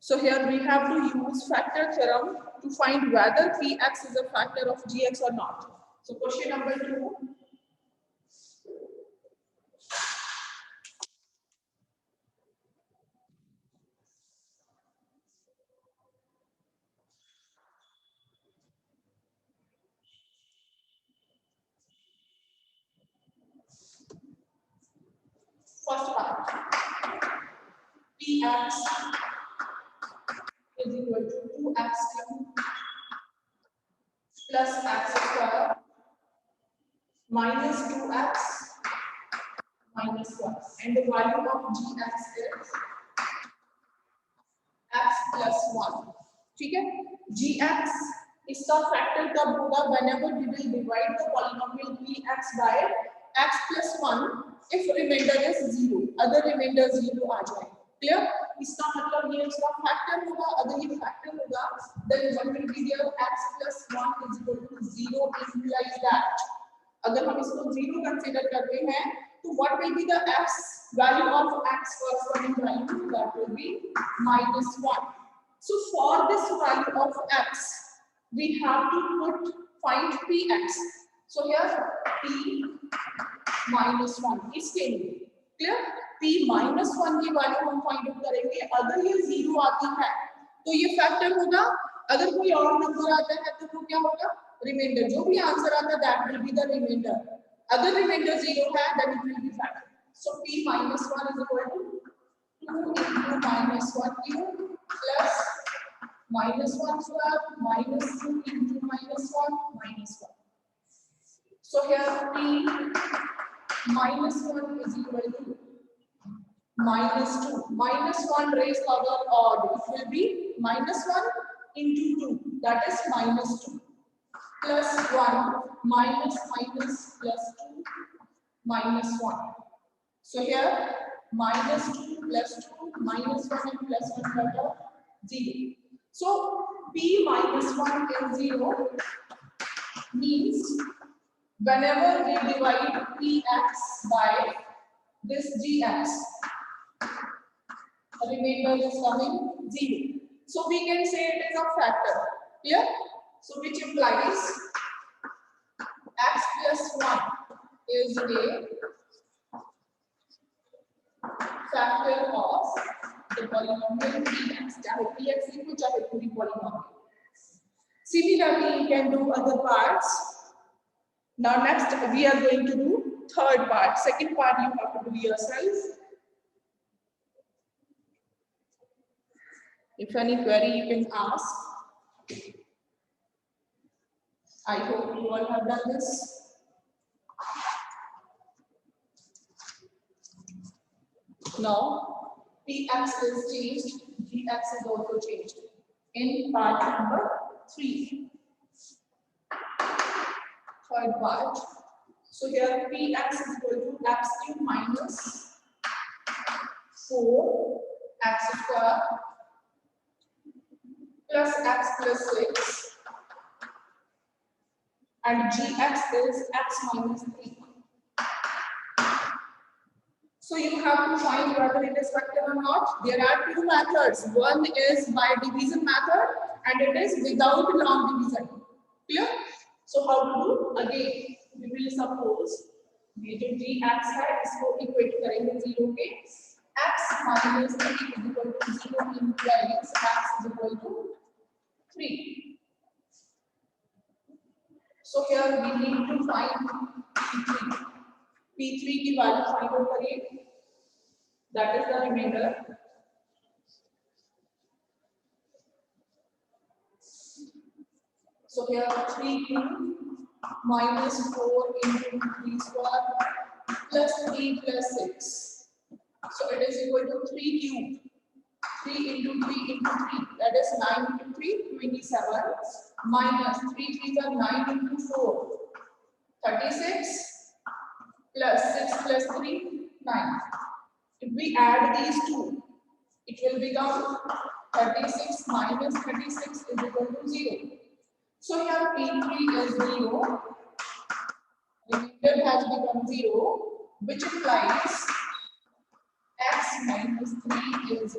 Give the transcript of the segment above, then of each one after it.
So here we have to use factor theorem to find whether Px is a factor of Gx or not. So question number 2. First part, Px is equal to 2x cubed plus x square minus 2x minus 1. And the value of Gx is x plus 1. ठीक है? Gx इसका factor कब होगा? Whenever we will divide the polynomial Px by x plus 1 if remainder is 0, other remainder 0 आ जाए. Clear? इसका मतलब ये इसका फैक्टर होगा. अगर ये फैक्टर होगा then what will be there? X plus 1 is equal to 0 implies that अगर हम इसको 0 कंसीडर करते हैं तो what will be the x value of x corresponding value? That will be minus 1. So for this value of x we have to find Px. So here P minus 1 इसके लिए clear? P minus 1 की value हम find out करेंगे. अगर ये 0 आती है तो ये फैक्टर होगा. अगर कोई और नंबर आता है तो वो क्या होगा? रिमाइंडर. जो भी आंसर आता है that will be the remainder. अगर रिमाइंडर 0 है then it will be factor. So P minus 1 is equal to 2 into minus 1 cube plus minus 1 square minus 2 into minus 1 minus 1. So here P minus 1 is equal to minus 2. Minus 1 raised power odd. It will be minus 1 into 2. That is minus 2. Plus 1 minus minus plus 2 minus 1. So here minus 2 plus 2 minus 1 and plus 1 together 0. So P minus 1 is 0 means whenever we divide Px by this Gx, the remainder is coming 0. So we can say it is a factor. Clear? So which implies x plus 1 is a factor of the polynomial Px. चाहे Px लिखो चाहे पूरी polynomial. Similarly, you can do other parts. Now next we are going to do third part. Second part you have to do yourself. If any query you can ask. I hope you all have done this. Now Px is changed, Gx is also changed in part number 3. Third part. So here Px is equal to x cube minus 4x square plus x plus 6 and Gx is x minus 3. So you have to find whether it is factor or not. There are two methods. One is by division method and it is without long division. Clear? So how to do? Again, we will suppose ये जो Gx है इसको equate करेंगे 0 के. X minus 3 is equal to 0 implies x is equal to 3. So here we need to find P3. P3 की value find out करिए. That is the remainder. So here 3 cube minus 4 into 3 square plus 3 plus 6. So it is equal to 3 cube. 3 into 3 into 3. That is 9 into 3, 27. Minus 3 3s are 9 into 4. 36 plus 6 plus 3, 9. If we add these two, it will become 36 minus 36 is equal to 0. So here P3 is 0, remainder has become 0, which implies x minus 3 is a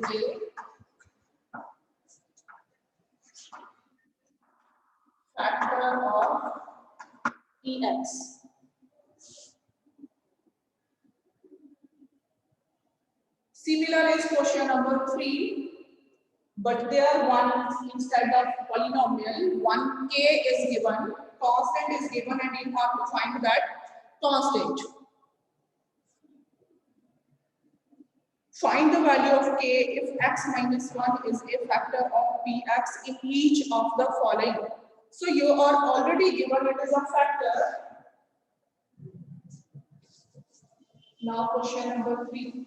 factor of Px. Similar is question number 3. But there one instead of polynomial, one k is given, constant is given, and you have to find that constant. Find the value of k if x minus 1 is a factor of px in each of the following. So you are already given it is a factor. Now question number 3.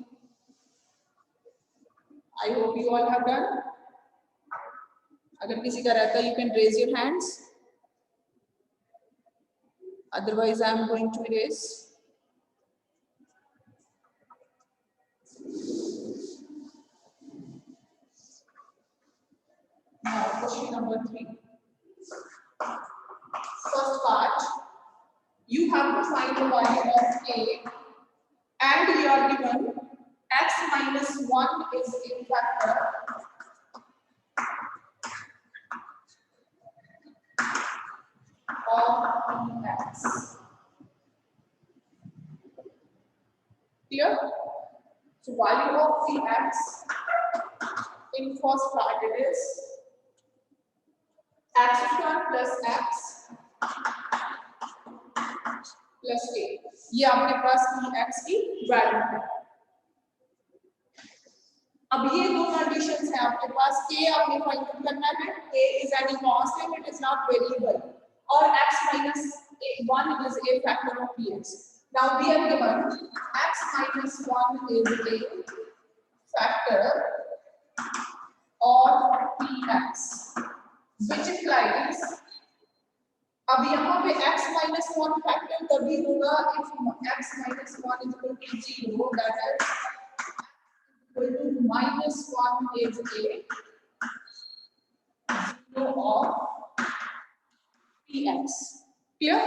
I hope you all have done. अगर किसी का रहता है, you can raise your hands. Otherwise, I am going to erase. Now, question number 3. First part, you have to find the value of k, and you are given x minus 1 is a factor of px. Clear? So value of px in first part it is x square plus x plus k. ये आपके पास px की value है. अब ये दो conditions हैं आपके पास. k आपने फाइंड करना है. k is any constant, it is not variable, और x minus 1 is a factor of px. Now we are given x minus 1 is a factor of px, which implies अब यहाँ पे x minus 1 factor तभी होगा if x minus 1 is equal to 0, that is equal to minus 1 is a 0 of px. Clear?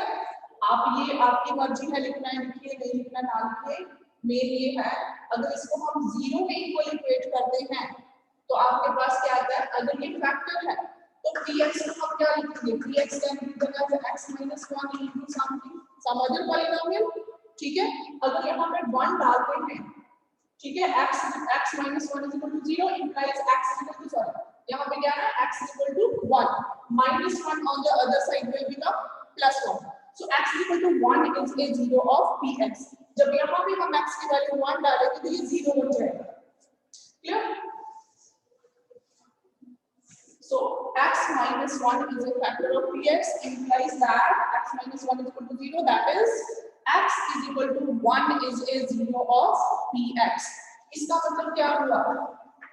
आप ये आपकी मर्जी है लिखना है, लिखिए, नहीं लिखना ना लिखिए. मेन ये है अगर इसको हम 0 में इक्वल इक्वेट करते हैं तो आपके पास क्या आता है. अगर ये फैक्टर है तो px को हम क्या लिखेंगे. px can be written as x minus 1 into something, some other polynomial. ठीक है. अगर यहाँ पे 1 डालते हैं, ठीक है, x minus 1 is equal to 0 implies x is equal to, sorry, यहाँ पे क्या है, x is equal to 1, minus 1 on the other side will become plus 1. So x is equal to 1 is a 0 of px. जब यहाँ पे हम x की value 1 डालेंगे तो ये 0 बन जाएगा. Clear? So x minus 1 is a factor of px implies that x minus 1 is equal to 0, that is x is equal to 1 is a 0 of px. इसका मतलब क्या हुआ.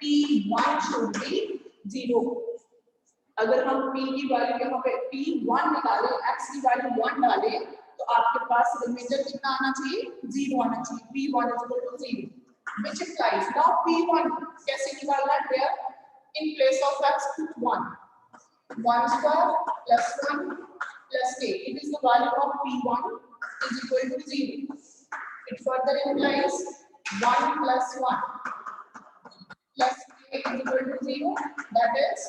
p1 should be 0. अगर हम p की वैल्यू यहाँ पे p1 निकालें, x की वैल्यू 1 डालें तो आपके पास रिमाइंडर कितना आना चाहिए. 0 आना चाहिए. p1 is equal to 0, which implies now p1 कैसे निकालना है. There in place of x put 1 square plus 1 plus k. It is the value of p1 is equal to 0. It further implies 1 plus 1 plus k is equal to 0, that is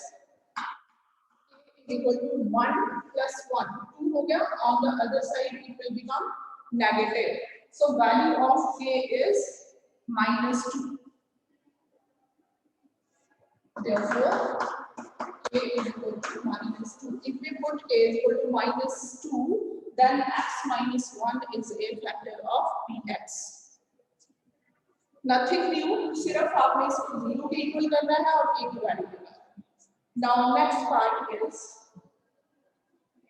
k is equal to 1 plus 1. 2 हो गया. On the other side it will become negative. So value of k is minus 2. Therefore, k is equal to minus 2. If we put k is equal to minus 2, then x minus 1 is a factor of px. Nothing new, सिर्फ आपने इसको 0 के equal करना है और k की value निकालना है. Now next part is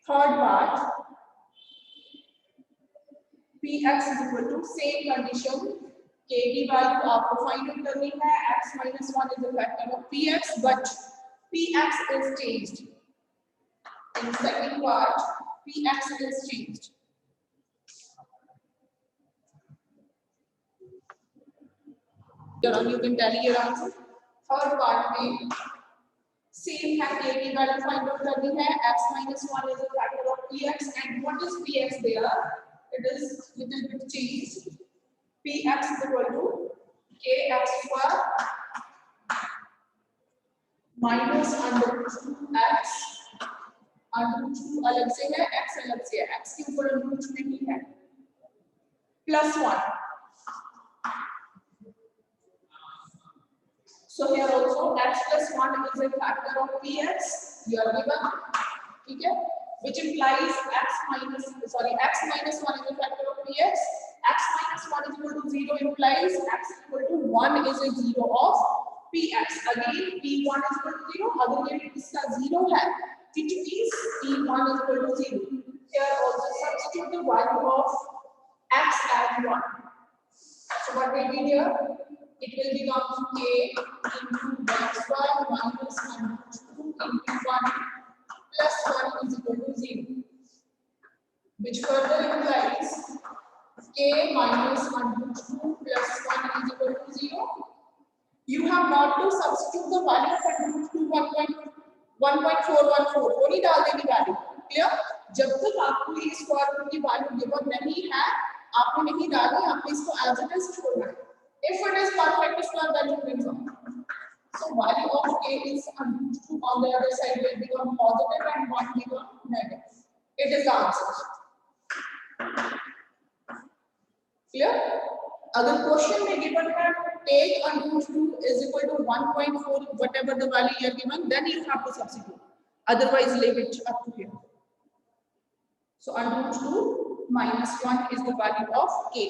third part. px is equal to same condition. k की वैल्यू आपको फाइंड आउट करनी है. x minus 1 is a factor of px, but px is changed. In second part, px is changed. You can tally your answer. Third part में same है. k की value find out करनी है. x minus 1 is a factor of px, and what is px there? It is little bit changed. px is equal to kx square minus under 2x √2 अलग से है, x अलग से है, x के ऊपर √2 नहीं है, +1. So here also x plus 1 is a factor of px. You are given, ठीक है, which implies x minus 1 is a factor of px. X minus 1 is equal to 0 implies x equal to 1 is a 0 of px. Again p1 is equal to 0. अगर ये इसका 0 है, which means p1 is equal to 0. Here also substitute the value of x as 1. So what will be here? It will become k into xy minus 2 into 1 plus 1 is equal to 0, which further implies k minus 2 plus 1 is equal to 0. You have not to substitute the value of 1.414 वो नहीं डाल देनी value. Clear? जब तक आपको ये square root की value given नहीं है, आपने नहीं डाली, आपने इसको एज इट इज छोड़ना है. If it is perfect square, then it brings on. So value of k is √2 on the other side will become positive and 1 become negative. It is the answer. Clear? अगर question में given है take √2 is equal to 1.4 whatever the value you are given, then you have to substitute. Otherwise leave it up to here. So √2 minus 1 is the value of k.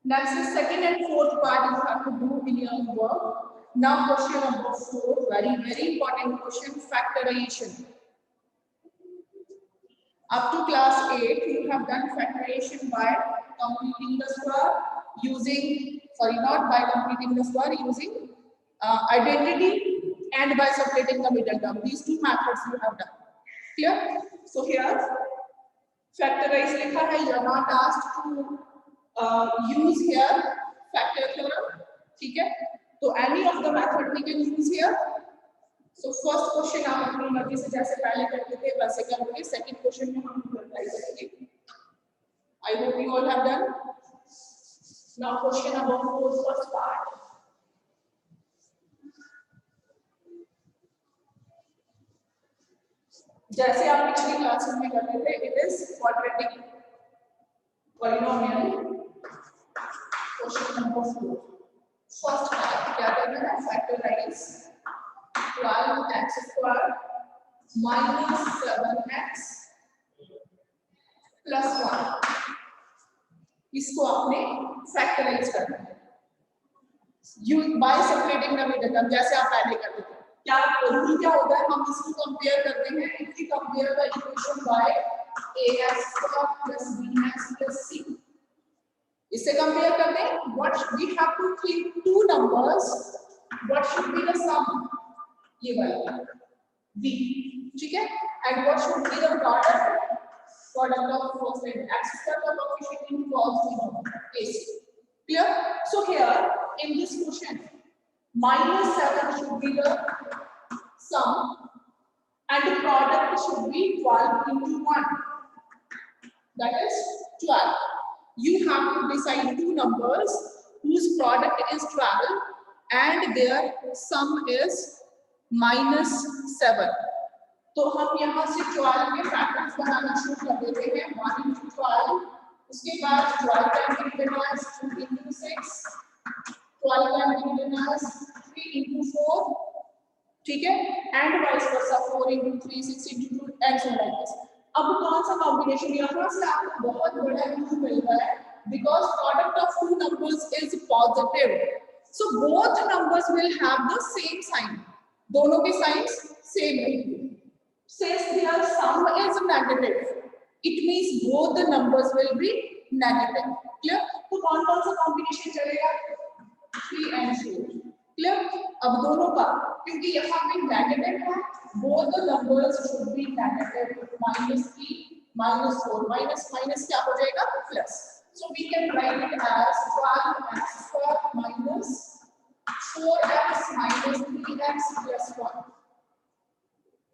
Next, the second and fourth part you have to do in your work. Now question number 4, very important question, factorization. Up to class 8 you have done factorization by completing the square using, not by completing the square, using identity and by separating the middle term. These two methods you have done. Clear? So here factorize लिखा है, you are not asked to use here factor theorem, ठीक है, तो any of the method we can use here. So first question आप अपनी मर्जी से जैसे पहले करते थे वैसे करोगे. सेकंड क्वेश्चन में हम अप्लाई करेंगे. I hope you all have done. Now question number 4, first part. जैसे आप पिछली क्लासेस में करते थे, it is quadratic polynomial. Question number 4. First part क्या करना है? Factorize 12x square minus 7x plus 1. इसको आपने factorize करना है. By separating the middle term, जैसे आप पहले करते थे. क्या रूल क्या होता है? हम इसको कंपेयर करते हैं. If we compare the equation by ax square plus bx plus c. इससे कंपेयर करते हैं. What we have to keep two numbers. What should be the sum? ये वाला b, ठीक है. And what should be the product? Product of first and x square का coefficient in positive case. Clear? So here in this question, minus 7 should be the sum, and the product should be 12 into 1. That is 12. You have to decide two numbers whose product is 12 and their sum is minus 7. तो हम यहाँ से 12 के factors बनाना शुरू कर देते हैं. 1 into 12, उसके बाद 12 can be written as 2 into 6, 12 can be written as 3 into 4, ठीक है, and vice versa 4 into 3, 6 into 2 and so like this. अब कौन सा कॉम्बिनेशन? यहाँ से आपको बहुत बड़ा क्लू मिल रहा है, because product of two numbers is positive, so both numbers will have the same sign. दोनों के signs same रहेंगे. Since their sum is negative, it means both the numbers will be negative. Clear? तो कौन कौन सा combination चलेगा? 3 and 4. Clear? अब दोनों का, क्योंकि यहाँ पे नेगेटिव है, both the numbers should be negative. -3 -4 minus क्या हो जाएगा? Plus. So we can write it as 12x square minus 4x minus 3x plus 1.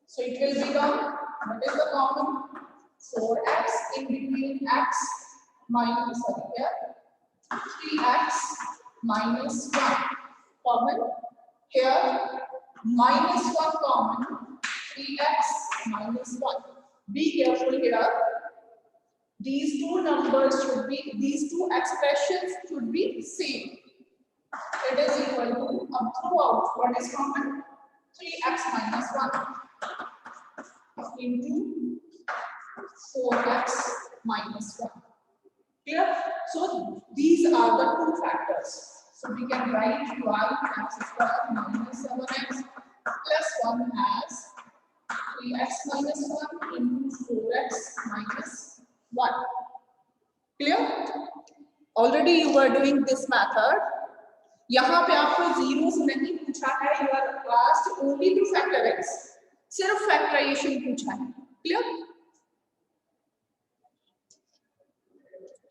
So it will become, what is the common? 4x in between x minus 3x minus 1. Common Here -1 common, 3x minus 1. Be careful here. These two numbers should be, these two expressions should be same. It is equal to, throughout, what is common? 3x minus 1 into 4x minus 1. Clear? So these are the two factors. So we can write y x square minus 7x plus 1 as 3x minus 1 into 4x minus 1. Clear? Already you were doing this method. यहाँ पे आपको zero से नहीं पूछा है, you are asked only to factor x. सिर्फ factorisation पूछा है. Clear?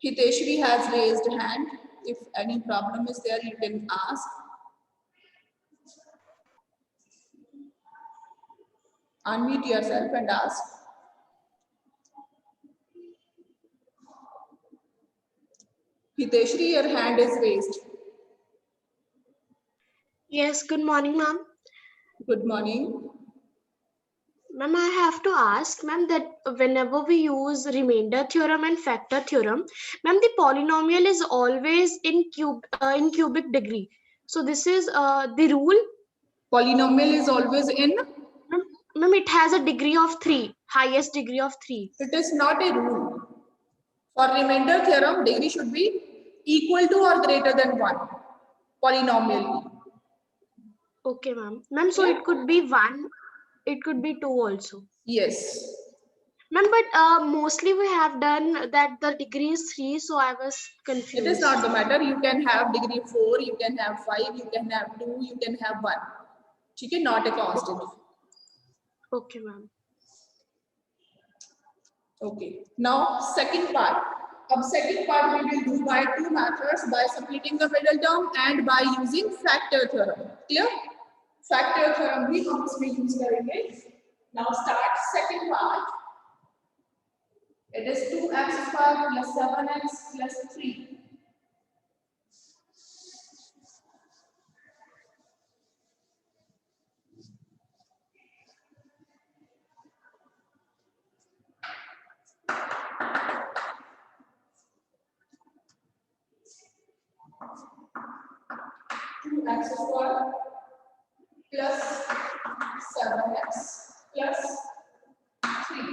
Hiteshri has raised hand. If any problem is there, you can ask. Unmute yourself and ask. Hiteshri, your hand is raised. Yes, good morning, ma'am. Good morning. Ma'am, I have to ask, ma'am, that whenever we use remainder theorem and factor theorem, ma'am, the polynomial is always in cubic degree. So this is the rule. Polynomial is always in. Ma'am, it has a degree of 3, highest degree of 3. It is not a rule. For remainder theorem, degree should be equal to or greater than 1. Polynomially. Okay, ma'am. Ma'am, so it could be 1, it could be 2 also. Yes. Ma'am, but mostly we have done that the degree is 3, so I was confused. It is not the matter. You can have degree 4, you can have 5, you can have 2, you can have 1. ठीक है, not a constant. Okay, ma'am. Okay. Now second part. अब second part we will do by two methods, by splitting the middle term and by using factor theorem. Clear? Factor theorem भी हम इसमें use करेंगे. Now start second part. It is 2x square plus 7x plus 3. X square plus 7x plus 3.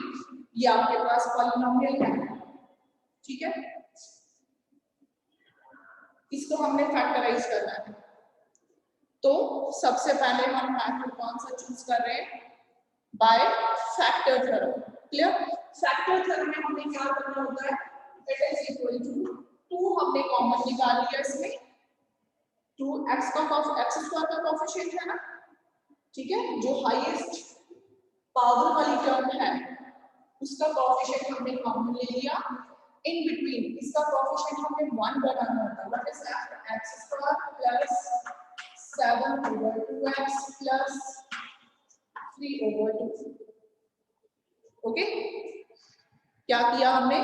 ये आपके पास polynomial है, ठीक है? इसको हमने फैक्टराइज करना है. तो सबसे पहले हम मेथड कौन सा चूज कर रहे हैं? By factor theorem. Clear? Factor theorem में हमें क्या करना होता है? इट इज इक्वल टू 2 हमने कॉमन निकाल लिया इसमें. 2x का x स्क्वायर का कोएफिशिएंट है ना, ठीक है? जो हाईएस्ट पावर वाली टर्म है उसका कोएफिशिएंट हमने कॉमन ले लिया. इन बिटवीन इसका कोएफिशिएंट हमें 1 बनाना होता है. What is that? x square plus 7/2x plus 3/2. Okay, क्या किया हमने?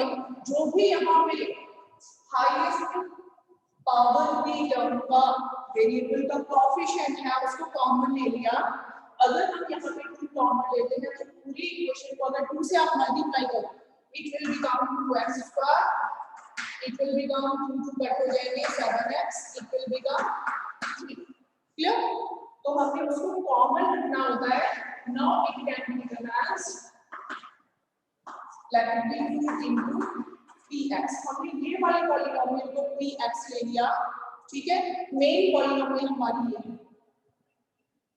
जो भी यहाँ पे हाईएस्ट पावर की टर्म का वेरिएबल का कोएफिशिएंट है उसको कॉमन ले लिया. अगर हम यहाँ पे 2 कॉमन लेते हैं तो पूरी इक्वेशन को अगर 2 से आप मल्टीप्लाई करो, it will become 2x square, it will become 2 cut हो जाएंगे 7x, it will become 3. Clear? तो हमें उसको कॉमन रखना होता है. Now it can be written as let it be 2 into px. हमने ये वाले पॉलिनोमियल को px ले लिया, ठीक है? मेन पॉलिनोमियल हमारी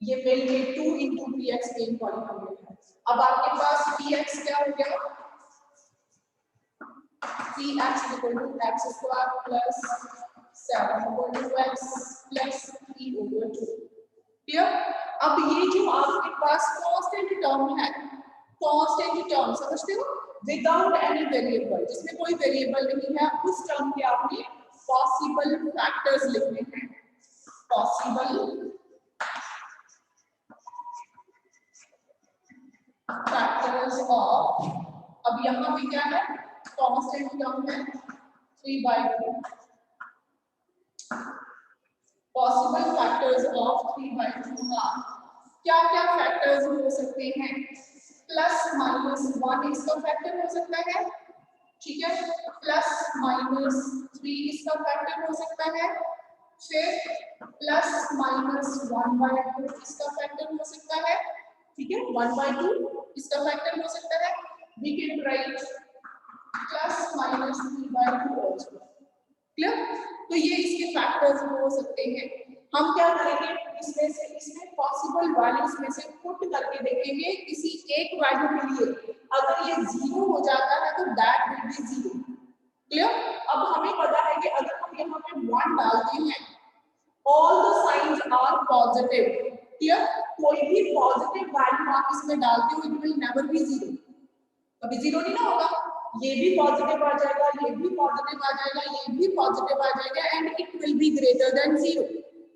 ये मेन में 2 into px मेन पॉलिनोमियल है. अब आपके पास px क्या हो गया? px equal to x square plus 7/2x plus 3/2. Clear? अब ये जो आपके पास कांस्टेंट टर्म है, कांस्टेंट टर्म समझते हो? विदाउट एनी वेरिएबल, जिसमें कोई वेरिएबल नहीं है, उस टर्म के आपने पॉसिबल फैक्टर्स लिखने हैं. पॉसिबल फैक्टर्स ऑफ, अब यहाँ पे क्या है? कांस्टेंट टर्म है 3/2 पॉसिबल फैक्टर्स ऑफ 3/2 आर, क्या क्या फैक्टर्स हो सकते हैं? प्लस माइनस 1 इसका फैक्टर हो सकता है, ठीक है, प्लस माइनस 3 इसका फैक्टर हो सकता है, फिर प्लस माइनस 1/2 इसका फैक्टर हो सकता है, ठीक है, 1/2 इसका फैक्टर हो सकता है, we can write plus minus 3/2 also, clear? तो ये इसके फैक्टर्स हो सकते हैं। हम क्या करेंगे, इसमें से इसमें पॉसिबल वैल्यूज में से पुट करके देखेंगे किसी एक वैल्यू के लिए, अगर ये 0 हो जाता है तो दैट विल बी 0, क्लियर? अब हमें पता है कि अगर हम यहाँ पे 1 डालते हैं, all the signs are positive, clear? कोई भी पॉजिटिव वैल्यू आप इसमें डालते हो, इट विल नेवर बी 0, कभी 0 नहीं ना होगा, ये भी पॉजिटिव आ जाएगा, ये भी पॉजिटिव आ जाएगा, ये भी पॉजिटिव आ जाएगा, and it will be greater than 0,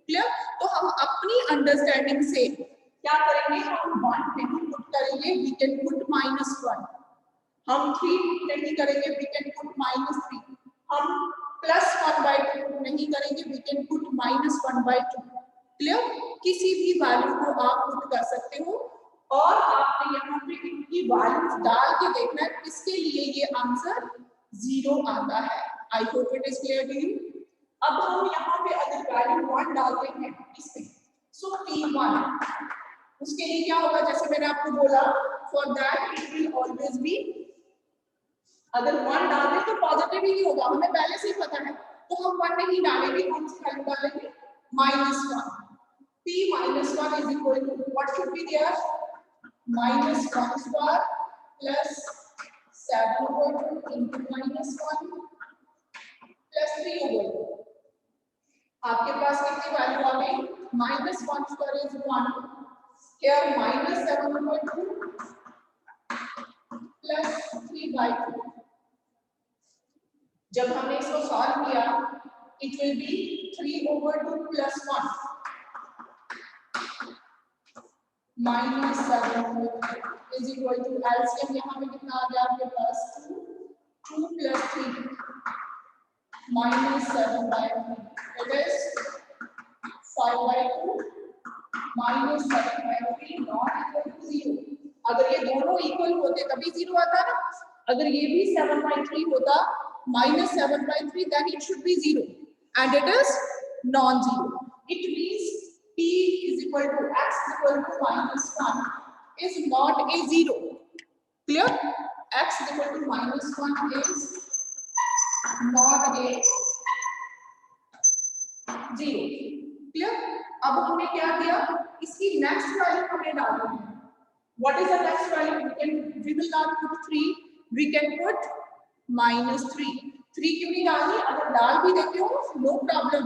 clear? तो हम अपनी अंडरस्टैंडिंग से क्या करेंगे, हम 1 नहीं पुट करेंगे, वी कैन पुट -1, हम 3 पुट नहीं करेंगे, वी कैन पुट -3, हम +1/2 नहीं करेंगे, वी कैन पुट -1/2, क्लियर? किसी भी वैल्यू को आप पुट कर सकते हो और आपने यहाँ पे इनकी वैल्यूज डाल के देखना है किसके लिए ये आंसर 0 आता है। I hope it is clear to you. अब हम यहाँ पे अगर वैल्यू 1 डालते हैं इसमें, सो P1 उसके लिए क्या होगा, जैसे मैंने आपको बोला, for that it will always be, अगर 1 डालते तो पॉजिटिव ही होगा, हमें पहले से ही पता है, तो हम 1 नहीं डालेंगे, कौन सी वैल्यू डालेंगे, -1, P -1 is equal to what should be there, -1 square plus 7/2 into -1 plus 3/2, आपके पास कितनी वैल्यू आ गई, -1 square is 1, here -7/2 plus 3/2, जब हमने इसको सॉल्व किया it will B 3/2 plus 1 -7/2 is equal to LCM यहाँ पे कितना आ गया आपके पास 2 plus 3 -7/3, it is 5/2 -7/3 not equal to 0, अगर ये दोनों इक्वल होते तभी 0 आता ना, अगर ये भी 7/3 होता -7/3 then it should be 0 and it is non-zero, it means P is equal to x equal to -1 is not a 0, clear? X is equal to -1 is not a 0, clear? अब हमने क्या किया, इसकी नेक्स्ट वैल्यू हमें डालनी है, what is the next value, we will not put 3, we can put -3, 3 क्यों नहीं डालनी, अगर डाल भी देते हो नो प्रॉब्लम,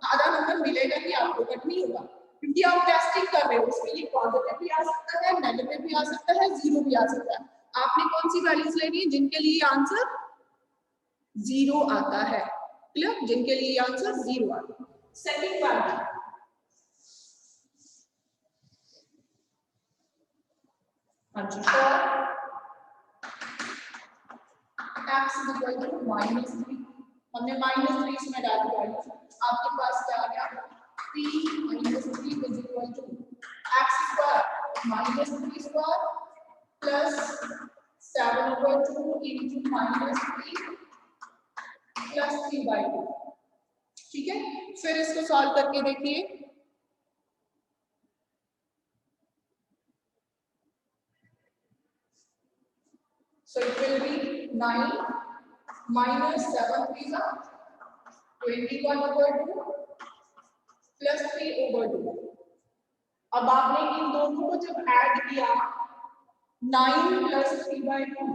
आधा नंबर मिलेगा ही आपको, कट नहीं होगा, क्योंकि आप टेस्टिंग कर रहे हो, उसमें ये पॉजिटिव भी आ सकता है, नेगेटिव भी आ सकता है, 0 भी आ सकता है, आपने कौन सी वैल्यूज लेनी है जिनके लिए आंसर 0 आता है, क्लियर? जिनके लिए आंसर 0 आता है। सेकंड वैल्यू, अच्छा, x is equal to -3, हमने -3 इसमें डाल दिया, आपके पास क्या आ गया, P -3 is equal to x square -3 square plus 7/2 into -3 plus 3/2, ठीक है? फिर इसको सॉल्व करके देखिए, so it will be 9 minus 7 3 21/2 plus 3/2, अब आपने इन दोनों को जब ऐड किया 9 plus 3/2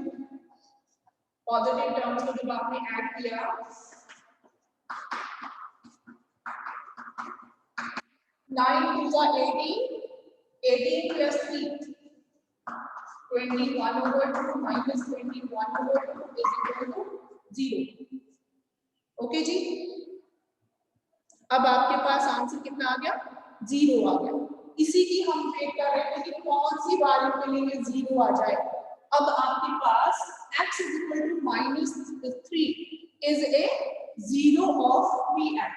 पॉजिटिव टर्म्स को जब आपने ऐड किया 9 2 18, 18 plus 3 21/2 minus 21/2 is equal to 0, okay जी? अब आपके पास आंसर कितना आ गया, 0 आ गया, इसी की हम चेक कर रहे थे कि कौन सी वैल्यू के लिए 0 आ जाए। अब आपके पास x is equal to -3 is a 0 of px,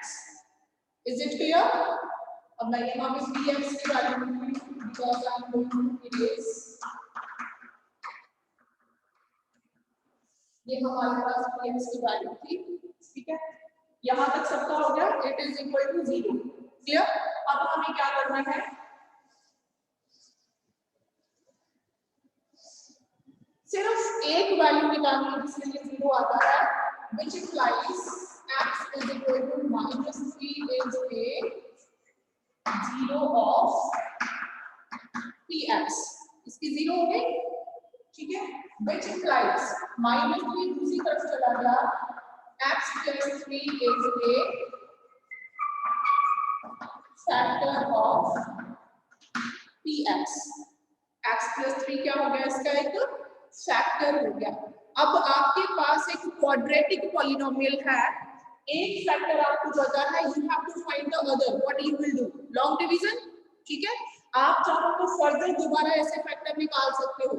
is it clear? अब मैं यहाँ पे px की वैल्यू लिखूंगी because I am going to erase. ये हमारे पास px की वैल्यू थी, ठीक है। यहाँ तक सबका हो गया, it is equal to 0। Clear? अब हमें क्या करना है, सिर्फ एक वैल्यू निकालनी है जिसमें ये 0 आता है, which implies x is equal to -3 is a 0 of px। इसकी 0 हो गई, ठीक है। which implies -3 दूसरी तरफ चला गया, x plus 3 is a factor of px। x plus 3 क्या हो गया, इसका एक फैक्टर हो गया। अब आपके पास एक क्वाड्रेटिक पॉलिनोमियल है, एक फैक्टर आपको पता है, you have to find the other, what you will do, long division, ठीक है। आप चाहो तो फर्दर दोबारा ऐसे फैक्टर निकाल सकते हो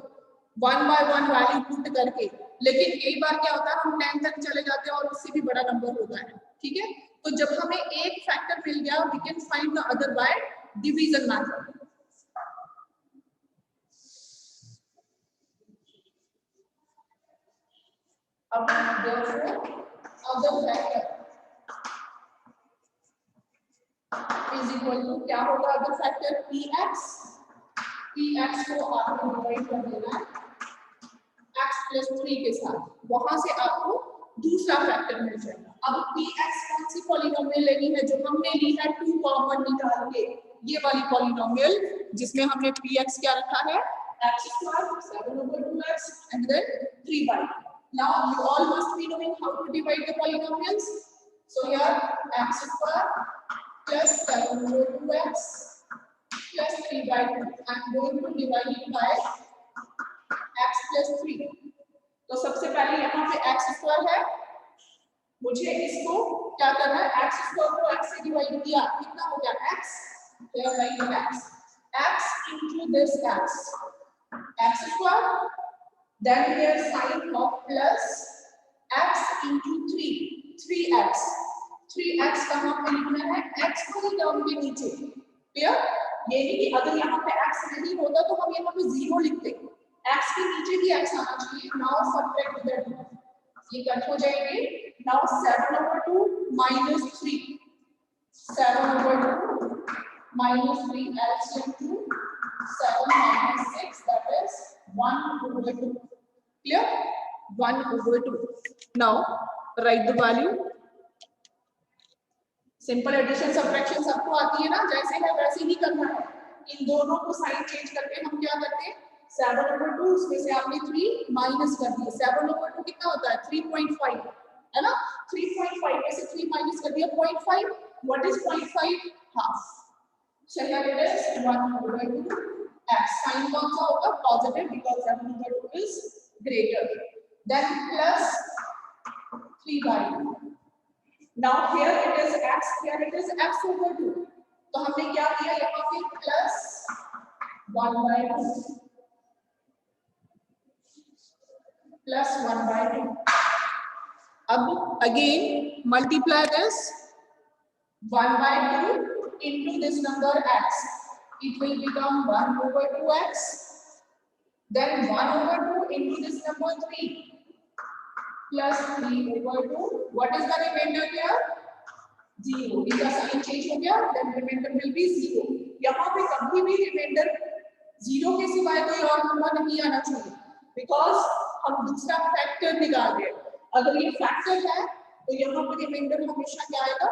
1 बाय 1 वैल्यू पुट करके, लेकिन एक बार क्या होता है, हम 10 तक चले जाते हैं और उससे भी बड़ा नंबर होता है, ठीक है। तो जब हमें एक फैक्टर मिल गया, we can find the other by division method. अब therefore other factor is equal to क्या होगा, अदर फैक्टर px। px को आपको डिवाइड कर देना है x plus 3 के साथ, वहां से आपको दूसरा फैक्टर मिल जाएगा। अब px कौन सी पॉलिनोमियल लेनी है, जो हमने ली है 2 कॉमन निकाल के, ये वाली पॉलिनोमियल जिसमें हमने px क्या रखा है, x square 7/2x and then 3/2। Now you all must be knowing how to divide the polynomials. So here x square plus 7/2x plus 3/2. I am going to divide it by x plus 3। तो सबसे पहले यहाँ पे x square है, मुझे इसको क्या करना है, x स्क्वायर को x से डिवाइड किया, कितना हो गया x, here write x into this x square, then here sign of plus x into 3x। 3x कहाँ पे लिखना है, x वाली टर्म के नीचे, क्लियर। ये नहीं कि अगर यहाँ पे x नहीं होता तो हम यहाँ पे 0 लिखते, x के नीचे भी x आना चाहिए। नाउ सबट्रैक्ट दैट, ये कट हो जाएंगे। Now 7/2 minus 3, 7/2 minus 3 LCM 2, 7 minus 6, that is 1/2, clear, 1/2। now write the value। Simple addition subtraction सबको आती है ना, जैसे है वैसे ही करना है। इन दोनों को साइन चेंज करके हम क्या करते हैं, 7/2 उसमें से आपने 3 माइनस कर दिया, 7/2 कितना होता है 3.5, है ना। 3.5 में से 3 माइनस कर दिया 0.5, what is 0.5, half. So here it is 1/2 x, sign कौन सा होगा, positive, because 7/2 is greater, then plus 3/2। Now here it is x, here it is x/2। तो हमने क्या किया, यहाँ पे प्लस 1/2 प्लस 1/2। अब again multiply this 1/2 into this number x, it will become 1/2x, then 1/2 into this number 3 plus 3/2, what is the remainder here, 0। इसका sign change हो गया, then remainder will be 0। यहाँ पे कभी भी रिमाइंडर 0 के सिवाय कोई और नंबर नहीं आना चाहिए, बिकॉज हम दूसरा फैक्टर निकाल रहे हैं। अगर ये फैक्टर है तो यहाँ पे रिमाइंडर हमेशा क्या आएगा,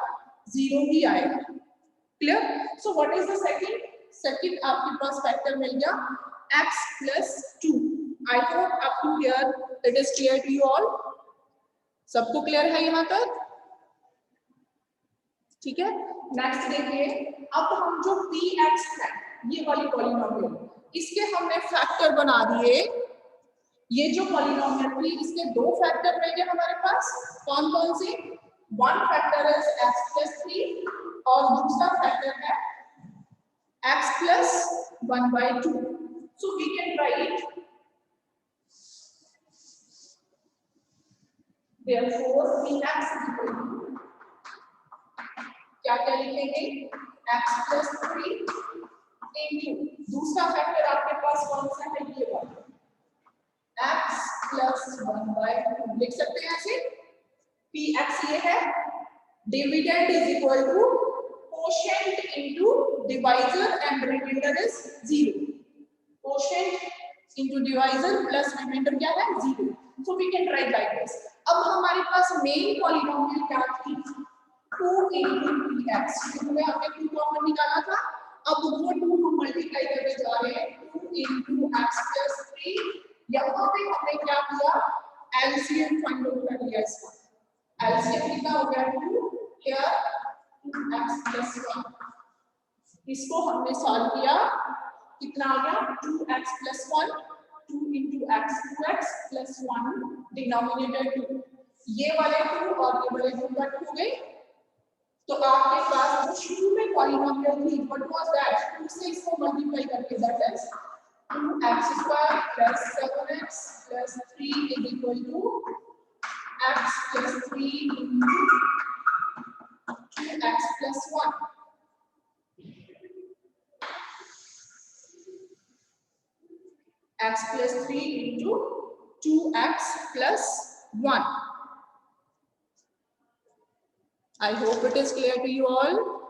0 ही आएगा, clear. So what is the second आपके पास फैक्टर मिल गया x plus 2। I hope up to here it is clear to you all, सबको क्लियर है यहाँ तक, ठीक है। नेक्स्ट देखिए, अब हम जो px है, ये वाली पॉलिनोमियल, इसके हमने फैक्टर बना दिए। ये जो पॉलिनोमियल थी, इसके 2 फैक्टर मिल गए हमारे पास, कौन कौन से, वन फैक्टर है x plus 3 और दूसरा फैक्टर है x plus 1/2। So we can write therefore px is equal to, क्या क्या लिखेंगे x plus 3 into दूसरा फैक्टर आपके पास कौन सा है ये वाला x plus 1 by 2 लिख सकते हैं ऐसे px ये है dividend is equal to quotient into divisor and remainder is 0 quotient into divisor plus remainder क्या है 0 so we can write like this अब हमारे पास मेन पॉलिनोमियल क्या थी 2 into px इसमें हमने 2 कॉमन निकाला था अब वो 2 हम मल्टीप्लाई करने जा रहे हैं 2 into x plus 3 यहाँ पे हमने क्या किया एलसीएम फाइंड आउट कर लिया इसका एलसीएम कितना हो गया 2 here 2x plus 1 इसको हमने सॉल्व किया कितना आ गया 2x plus 1 2 into x 2x plus 1 denominator 2 ये वाले 2 और ये वाले 2 कट हो गए तो आपके पास जो शुरू में पॉलिनोमियल थी व्हाट वाज दैट 2 से इसको मल्टीप्लाई करके that is 2x square plus 7x plus 3 is equal to x plus 3 into 2x plus 1 x plus 3 into 2x plus 1 I hope it is clear to you all.